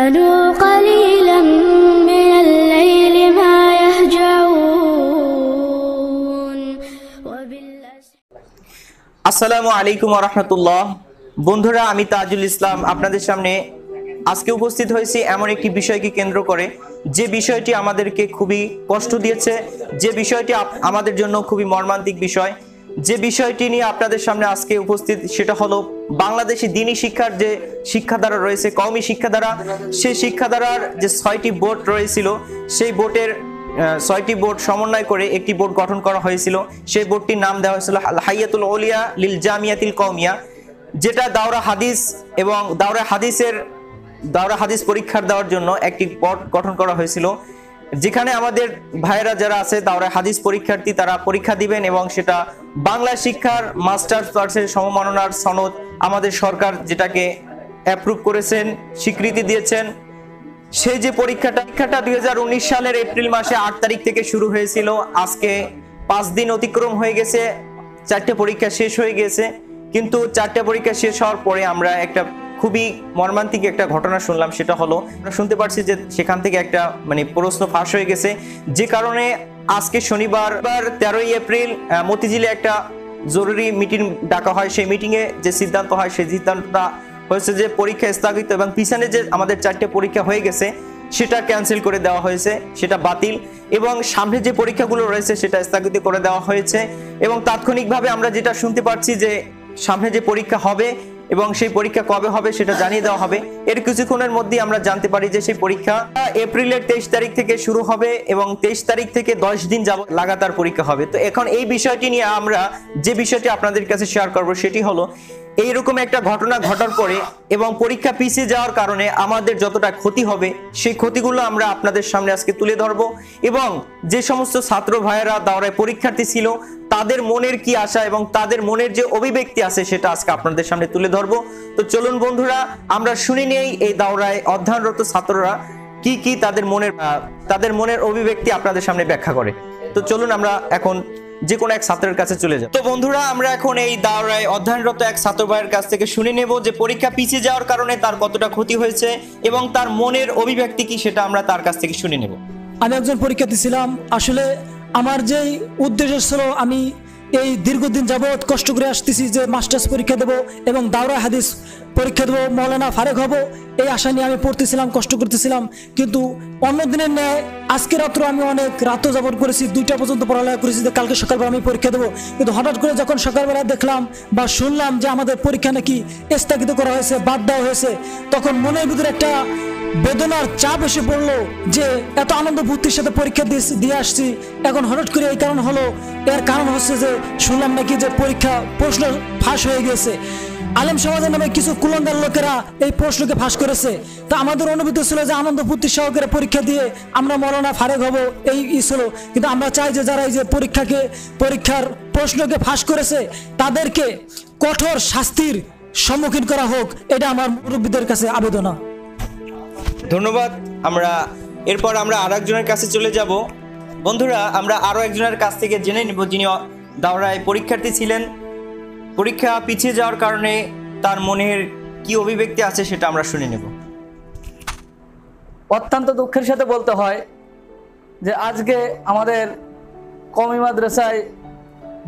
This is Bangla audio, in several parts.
كانوا قليلا من الليل ما يهجعون আসসালামু আলাইকুম ওয়া রাহমাতুল্লাহ। বন্ধুরা, আমি তাজুল ইসলাম আপনাদের সামনে আজকে উপস্থিত হয়েছি এমন একটি বিষয়কে কেন্দ্র করে, যে বিষয়টি আমাদেরকে খুবই কষ্ট দিয়েছে, যে বিষয়টি আমাদের জন্য খুবই মর্মান্তিক বিষয়। যে বিষয়টি নিয়ে আপনাদের সামনে আজকে উপস্থিত, সেটা হলো বাংলাদেশি দ্বীনি শিক্ষার যে শিক্ষাধারা রয়েছে, কওমি শিক্ষাধারা। সেই শিক্ষাধারার যে 6টি বোর্ড রয়েছিল, সেই বোর্ডের 6টি বোর্ড সমন্বয় করে একটি বোর্ড গঠন করা হয়েছিল। সেই বোর্ডটির নাম দেওয়া হয়েছিল আল হাইয়াতুল উলিয়া লিল জামিয়াতিল কওমিয়া, যেটা দাওরা হাদিস এবং দাওরা হাদিস পরীক্ষা দেওয়ার জন্য একটি বোর্ড গঠন করা হয়েছিল, যেখানে আমাদের ভাইয়েরা যারা আছে দাওরা হাদিস পরীক্ষার্থী, তারা পরীক্ষা দিবেন এবং সেটা বাংলা শিক্ষার মাস্টার্স কোর্সের সমমাননার সনদ আমাদের সরকার যেটাকে অ্যাপ্রুভ করেছেন, স্বীকৃতি দিয়েছেন। সেই যে পরীক্ষাটা 2019 সালের এপ্রিল মাসে 8 তারিখ থেকে শুরু হয়েছিল। আজকে 5 দিন অতিক্রম হয়ে গেছে, 4টে পরীক্ষা শেষ হয়ে গেছে। কিন্তু 4টে পরীক্ষা শেষ হওয়ার পরে আমরা একটা খুবই মর্মান্তিক একটা ঘটনা শুনলাম। সেটা হলো, আমরা শুনতে পারছি যে সেখান থেকে একটা প্রশ্ন ফাঁস হয়ে গেছে, যে কারণে আজকে শনিবার 13ই এপ্রিল মতিঝিলে একটা জরুরি মিটিং ডাকা হয়। সেই মিটিংয়ে যে সিদ্ধান্ত হয়, সেই সিদ্ধান্তটা হয়েছে যে পরীক্ষা স্থগিত এবং পিছনে যে আমাদের 4টে পরীক্ষা হয়ে গেছে সেটা ক্যান্সেল করে দেওয়া হয়েছে, সেটা বাতিল, এবং সামনে যে পরীক্ষাগুলো রয়েছে সেটা স্থগিত করে দেওয়া হয়েছে। এবং তাৎক্ষণিকভাবে আমরা যেটা শুনতে পাচ্ছি যে সামনে যে পরীক্ষা হবে এবং সেই পরীক্ষা কবে হবে সেটা জানিয়ে দেওয়া হবে। এর কিছুক্ষণের মধ্যেই আমরা জানতে পারি যে সেই পরীক্ষা এপ্রিলের 23 তারিখ থেকে শুরু হবে এবং 23 তারিখ থেকে 10 দিন যাবত লাগাতার পরীক্ষা হবে। তো এখন এই বিষয়টি নিয়ে আমরা যে বিষয়টি আপনাদের কাছে শেয়ার করব, সেটি হলো এইরকম একটা ঘটনা ঘটার পরে এবং পরীক্ষা পিছিয়ে যাওয়ার কারণে আমাদের যতটা ক্ষতি হবে, সেই ক্ষতিগুলো আমরা আপনাদের সামনে আজকে তুলে ধরবো। এবং যে সমস্ত ছাত্র ভাইয়েরা দাওরায় পরীক্ষার্থী ছিল, তাদের মনের কি আশা এবং তাদের মনের যে অভিব্যক্তি আছে, সেটা আজকে আপনাদের সামনে তুলে ধরবো। তো চলুন বন্ধুরা, আমরা শুনে নেই এই দাওরায় অধ্যয়নরত ছাত্ররা কি তাদের মনের অভিব্যক্তি আপনাদের সামনে ব্যাখ্যা করে। তো চলুন আমরা এখন যে কোনো এক ছাত্রের কাছে চলে যাব। তো বন্ধুরা, আমরা এখন এই দাওরায় অধ্যয়নরত এক ছাত্র ভাইয়ের কাছ থেকে শুনে নেব যে পরীক্ষা পিছিয়ে যাওয়ার কারণে তার কতটা ক্ষতি হয়েছে এবং তার মনের অভিব্যক্তি কি, সেটা আমরা তার কাছ থেকে শুনে নেব। আমি একজন পরীক্ষার্থী ছিলাম। আসলে আমার যেই উদ্দেশ্য ছিল, আমি এই দীর্ঘদিন যাবৎ কষ্ট করে আসতেছি যে মাস্টার্স পরীক্ষা দেবো এবং দাওরা হাদিস পরীক্ষা দেবো, মৌলানা ফারেক হব, এই আশা নিয়ে আমি পড়তেছিলাম, কষ্ট করতেছিলাম। কিন্তু অন্য দিনের ন্যায় আজকে রাত্র আমি অনেক রাতও যাপন করেছি, 2টা পর্যন্ত পড়ালেখা করেছি যে কালকে সকালবেলা আমি পরীক্ষা দেবো। কিন্তু হঠাৎ করে যখন সকালবেলা দেখলাম বা শুনলাম যে আমাদের পরীক্ষা নাকি স্থগিত করা হয়েছে, বাদ দেওয়া হয়েছে, তখন মনের ভিতরে একটা বেদনার চাপ এসে পড়লো যে এত আনন্দ ফুর্তির সাথে পরীক্ষা দিয়ে আসছি, এখন হঠাৎ করে এই কারণ হলো। এর কারণ হচ্ছে যে শুনলাম নাকি যে পরীক্ষা প্রশ্ন ফাঁস হয়ে গেছে। আলেম সমাজের নামে কিছু কুলঙ্গার লোকেরা এই প্রশ্নকে ফাঁস করেছে। তা আমাদের অনুভূতি ছিল যে আনন্দ ফুর্তি সহকারে পরীক্ষা দিয়ে আমরা মৌলানা ফারেক হব, এই ছিল। কিন্তু আমরা চাই যে যারা এই যে পরীক্ষার প্রশ্নকে ফাঁস করেছে, তাদেরকে কঠোর শাস্তির সম্মুখীন করা হোক, এটা আমার মুরব্বীদের কাছে আবেদন। ধন্যবাদ। এরপর আমরা আরেকজনের কাছে চলে যাব। বন্ধুরা, আমরা আরো একজনের কাছ থেকে জেনে নিব যিনি দাওরায় পরীক্ষার্থী ছিলেন। পরীক্ষা পিছিয়ে যাওয়ার কারণে তার মনের কি অভিব্যক্তি আছে সেটা আমরা শুনে নেব। অত্যন্ত দুঃখের সাথে বলতে হয় যে আজকে আমাদের কওমি মাদ্রাসায়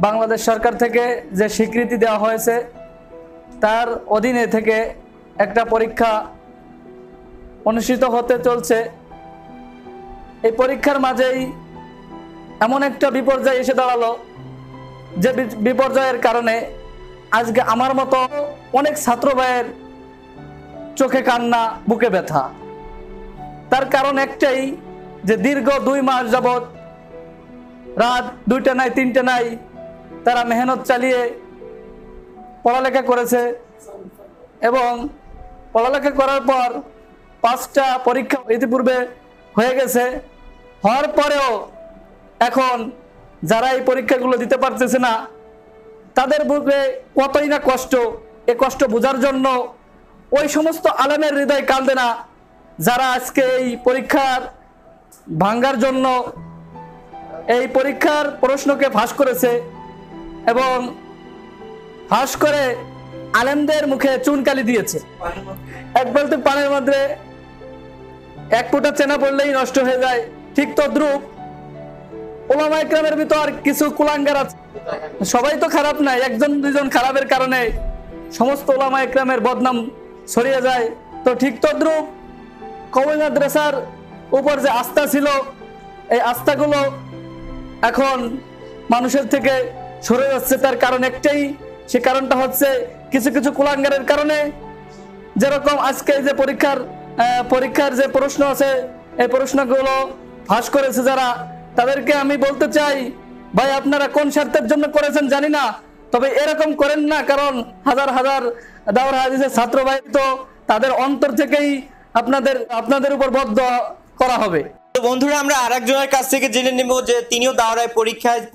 বাংলাদেশ সরকার থেকে যে স্বীকৃতি দেওয়া হয়েছে, তার অধীনে থেকে একটা পরীক্ষা অনুষ্ঠিত হতে চলছে। এই পরীক্ষার মাঝেই এমন একটা বিপর্যয় এসে দাঁড়ালো, যে বিপর্যয়ের কারণে আজকে আমার মতো অনেক ছাত্র ভাইয়ের চোখে কান্না, বুকে ব্যথা। তার কারণ একটাই, যে দীর্ঘ 2 মাস যাবৎ রাত 2টা নাই 3টা নাই তারা মেহনত চালিয়ে পড়ালেখা করেছে এবং পড়ালেখা করার পর 5টা পরীক্ষা ইতিপূর্বে হয়ে গেছে। হওয়ার পরেও এখন যারা এই পরীক্ষাগুলো দিতে পারতেছে না, তাদের বুকে কতই না কষ্ট। এই কষ্ট বোঝার জন্য ওই সমস্ত আলেমের হৃদয় কাঁদে না, যারা আজকে এই পরীক্ষার ভাঙ্গার জন্য এই পরীক্ষার প্রশ্নকে ফাঁস করেছে এবং ফাঁস করে আলেমদের মুখে চুনকালি দিয়েছে। এক বলতে পানির মধ্যে এক ফোঁটা চেনা পড়লেই নষ্ট হয়ে যায়, ঠিক তদ্রূপ ওলামা ইকরামের ভিতর কিছু কুলাঙ্গার আছে। সবাই তো খারাপ নাই, একজন দুইজন খারাপের কারণে সমস্ত ওলামা ইকরামের বদনাম ছড়িয়ে যায়। তো ঠিক তদ্রূপ কওমি মাদ্রাসার উপর যে আস্থা ছিল, এই আস্থাগুলো এখন মানুষের থেকে সরে যাচ্ছে। তার কারণ একটাই, সে কারণটা হচ্ছে কিছু কিছু কুলাঙ্গারের কারণে। যেরকম আজকে যে পরীক্ষার যে প্রশ্ন আছে, এই প্রশ্নগুলো ফাঁস করেছে যারা, তাদেরকে আমি বলতে চাই, ভাই আপনারা কোন স্বার্থের জন্য করেছেন জানি না, তবে এরকম করেন না, কারণ হাজার হাজার দাওরা হাদিসের ছাত্র ভাই তো তাদের অন্তর থেকেই আপনাদের উপর বদ্ধ করা হবে। তো বন্ধুরা, আমরা আরেকজনের কাছ থেকে জেনে নেব যে তিনিও দাওরায়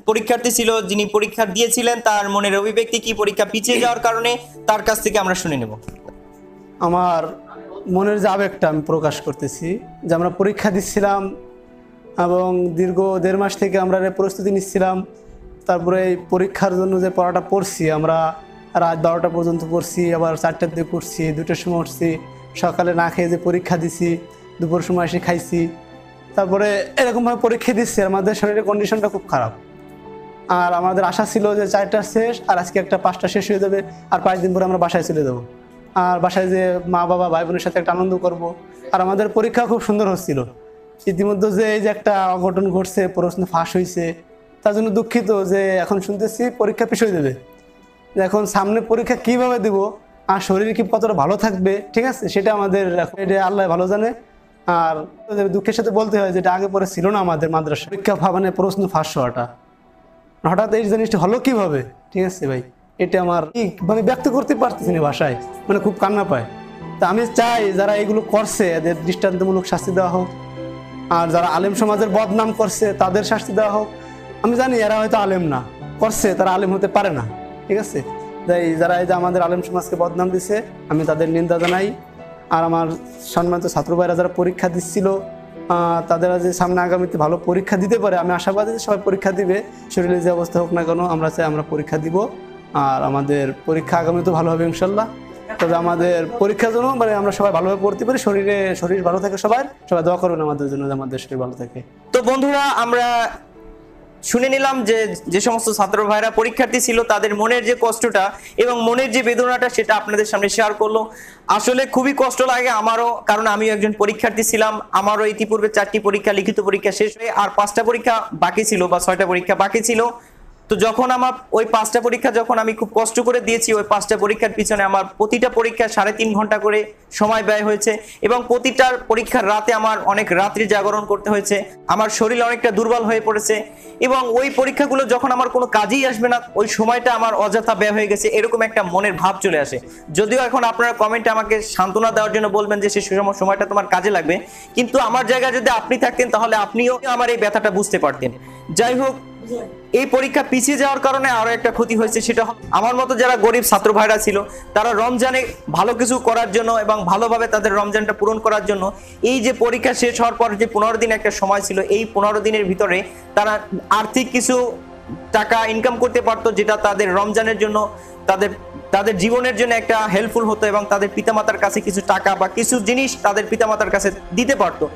পরীক্ষার্থী ছিল, যিনি পরীক্ষা দিয়েছিলেন, তার মনের অভিব্যক্তি কি পরীক্ষা পিছিয়ে যাওয়ার কারণে, তার কাছ থেকে আমরা শুনে নেব। আমার মনের যে আবেগটা আমি প্রকাশ করতেছি, যে আমরা পরীক্ষা দিচ্ছিলাম এবং দীর্ঘ 1.5 মাস থেকে আমরা প্রস্তুতি নিচ্ছিলাম। তারপরে এই পরীক্ষার জন্য যে পড়াটা পড়ছি, আমরা রাত 12টা পর্যন্ত পড়ছি, আবার 4টার দিকে পড়ছি, 2টার সময় উঠছি, সকালে না খেয়ে যে পরীক্ষা দিছি, দুপুর সময় এসে খাইছি, তারপরে এরকমভাবে পরীক্ষা দিচ্ছি। আমাদের শরীরের কন্ডিশনটা খুব খারাপ। আর আমাদের আশা ছিল যে 4টা শেষ, আর আজকে একটা 5টা শেষ হয়ে যাবে, আর 5 দিন পরে আমরা বাসায় চলে যাবো, আর বাসায় যে মা বাবা ভাই বোনের সাথে একটা আনন্দ করব। আর আমাদের পরীক্ষা খুব সুন্দর হচ্ছিল। ইতিমধ্যে যে এই যে একটা অঘটন ঘটছে, প্রশ্ন ফাঁস হয়েছে, তার জন্য দুঃখিত। যে এখন শুনতেছি পরীক্ষা পিছিয়ে দেবে, এখন সামনে পরীক্ষা কিভাবে দেব আর শরীর কি কতটা ভালো থাকবে, ঠিক আছে, সেটা আমাদের এটা আল্লাহ ভালো জানে। আর দুঃখের সাথে বলতে হয় যেটা আগে পরে ছিল না আমাদের মাদ্রাসা পরীক্ষা, মানে প্রশ্ন ফাঁস হওয়াটা, হঠাৎ এই জিনিসটা হলো কিভাবে, ঠিক আছে ভাই, এটা আমার মানে ব্যক্ত করতে পারতেছি না ভাষায়, মানে খুব কান্না পায়। তা আমি চাই যারা এগুলো করছে এদের দৃষ্টান্তমূলক শাস্তি দেওয়া হোক, আর যারা আলেম সমাজের বদনাম করছে তাদের শাস্তি দেওয়া হোক। আমি জানি এরা হয়তো আলেম না, করছে, তারা আলেম হতে পারে না, ঠিক আছে। তাই যারা এই যে আমাদের আলেম সমাজকে বদনাম দিছে, আমি তাদের নিন্দা জানাই। আর আমার সম্মানিত ছাত্র ভাইরা যারা পরীক্ষা দিচ্ছিল, তাদের যে সামনে আগামীতে ভালো পরীক্ষা দিতে পারে, আমি আশাবাদী যে সবাই পরীক্ষা দিবে, শরীরে যে অবস্থা হোক না কেন, আমরা চাই আমরা পরীক্ষা দিব। আর আমাদের পরীক্ষা আগামীতে ভালো হবে ইনশাল্লাহ। তবে আমাদের পরীক্ষার জন্য মানে আমরা সবাই ভালোভাবে পড়তে পারি, শরীর ভালো থাকে, সবাই দোয়া করবেন আমাদের জন্য যে আমাদের শরীর ভালো থাকে। তো বন্ধুরা, আমরা শুনে নিলাম যে সমস্ত ছাত্র ভাইরা পরীক্ষার্থী ছিল, তাদের মনের যে কষ্টটা এবং মনের যে বেদনাটা, সেটা আপনাদের সামনে শেয়ার করলো। আসলে খুবই কষ্ট লাগে আমারও, কারণ আমিও একজন পরীক্ষার্থী ছিলাম। আমারও ইতিপূর্বে 4টি পরীক্ষা, লিখিত পরীক্ষা শেষ হয়ে আর 5টা পরীক্ষা বাকি ছিল, বা 6টা পরীক্ষা বাকি ছিল। তো যখন আমার ওই 5টা পরীক্ষা যখন আমি খুব কষ্ট করে দিয়েছি, ওই 5টা পরীক্ষার পিছনে আমার প্রতিটা পরীক্ষা 3.5 ঘন্টা করে সময় ব্যয় হয়েছে, এবং প্রতিটার পরীক্ষার রাতে আমার অনেক রাত্রি জাগরণ করতে হয়েছে। আমার শরীর অনেকটা দুর্বল হয়ে পড়েছে, এবং ওই পরীক্ষাগুলো যখন আমার কোনো কাজেই আসবে না, ওই সময়টা আমার অযথা ব্যয় হয়ে গেছে, এরকম একটা মনের ভাব চলে আসে। যদিও এখন আপনারা কমেন্টে আমাকে সান্ত্বনা দেওয়ার জন্য বলবেন যে সেই সময়টা তোমার কাজে লাগবে, কিন্তু আমার জায়গায় যদি আপনি থাকতেন তাহলে আপনিও আমার এই ব্যথাটা বুঝতে পারতেন। যাই হোক, এই পরীক্ষা পিছিয়ে যাওয়ার কারণে আরো একটা ক্ষতি হয়েছে, সেটা আমার মতো যারা গরিব ছাত্র ভাইরা ছিল, তারা রমজানে ভালো কিছু করার জন্য এবং ভালোভাবে তাদের রমজানটা পূরণ করার জন্য এই যে পরীক্ষা শেষ হওয়ার পর যে 15 দিন একটা সময় ছিল, এই 15 দিনের ভিতরে তারা আর্থিক কিছু টাকা ইনকাম করতে পারতো, যেটা তাদের রমজানের জন্য তাদের জীবনের জন্য একটা হেল্পফুল হতো, এবং তাদের পিতামাতার কাছে কিছু টাকা বা কিছু জিনিস তাদের পিতামাতার কাছে দিতে পারতো।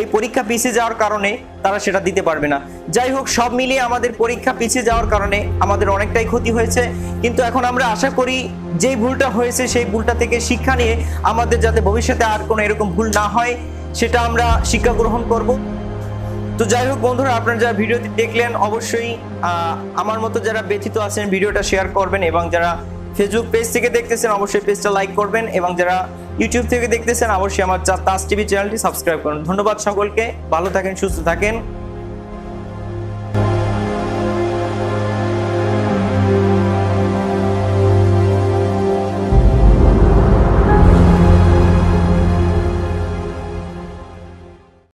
এই পরীক্ষা পিছিয়ে যাওয়ার কারণে তারা সেটা দিতে পারবে না। যাই হোক, সব মিলিয়ে আমাদের পরীক্ষা পিছিয়ে যাওয়ার কারণে আমাদের অনেকটাই ক্ষতি হয়েছে, কিন্তু এখন আমরা আশা করি যেই ভুলটা হয়েছে সেই ভুলটা থেকে শিক্ষা নিয়ে আমাদের যাতে ভবিষ্যতে আর কোনো এরকম ভুল না হয়, সেটা আমরা শিক্ষা গ্রহণ করব। তো যাই হোক বন্ধুরা, আপনারা যারা ভিডিওটি দেখলেন, অবশ্যই আমার মতো যারা ব্যথিত আছেন ভিডিওটা শেয়ার করবেন, এবং যারা ফেসবুক পেজ থেকে দেখতেছেন অবশ্যই পেজটা লাইক করবেন, এবং যারা ইউটিউব থেকে দেখতেছেন অবশ্যই আমার তাজ টিভি চ্যানেলটি সাবস্ক্রাইব করুন। ধন্যবাদ সকলকে, ভালো থাকেন, সুস্থ থাকেন।